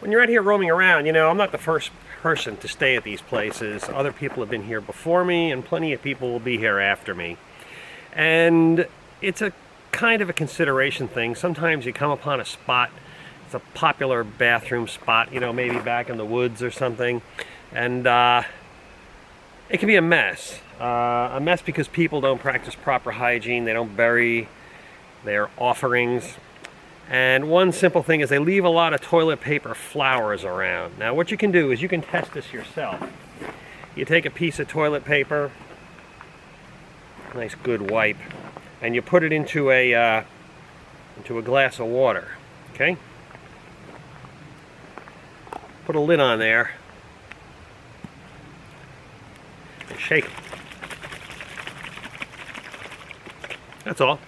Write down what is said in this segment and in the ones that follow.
when you're out here roaming around, you know, I'm not the first person to stay at these places. Other people have been here before me, and plenty of people will be here after me. And it's a kind of a consideration thing. Sometimes you come upon a spot, it's a popular bathroom spot, you know, maybe back in the woods or something, and it can be a mess. A mess because people don't practice proper hygiene, they don't bury their offerings. And one simple thing is they leave a lot of toilet paper flowers around. Now what you can do is you can test this yourself. You take a piece of toilet paper, nice good wipe, and you put it into a glass of water, okay? Put a lid on there, and shake it. That's all.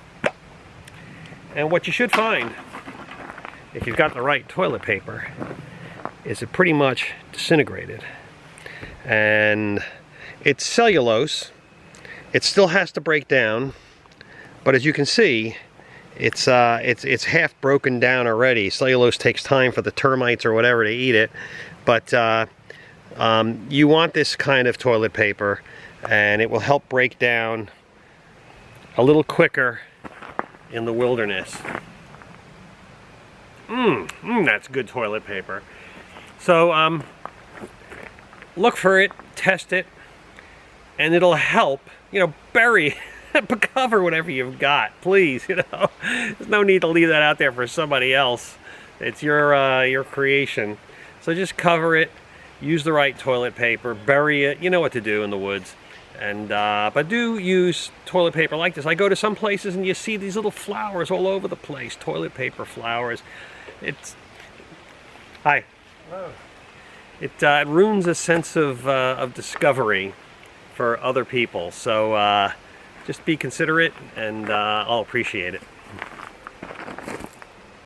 And what you should find, if you've got the right toilet paper, is it pretty much disintegrated. And it's cellulose. It still has to break down, but as you can see, it's half broken down already. Cellulose takes time for the termites or whatever to eat it, but you want this kind of toilet paper, and it will help break down a little quicker in the wilderness. That's good toilet paper. So look for it, test it, and it'll help, you know, bury, cover whatever you've got, please, you know. There's no need to leave that out there for somebody else. It's your creation. So just cover it, use the right toilet paper, bury it, you know what to do in the woods. And but do use toilet paper like this. I go to some places and you see these little flowers all over the place, toilet paper flowers. It's hi. Hello. It ruins a sense of discovery for other people. So just be considerate, and I'll appreciate it.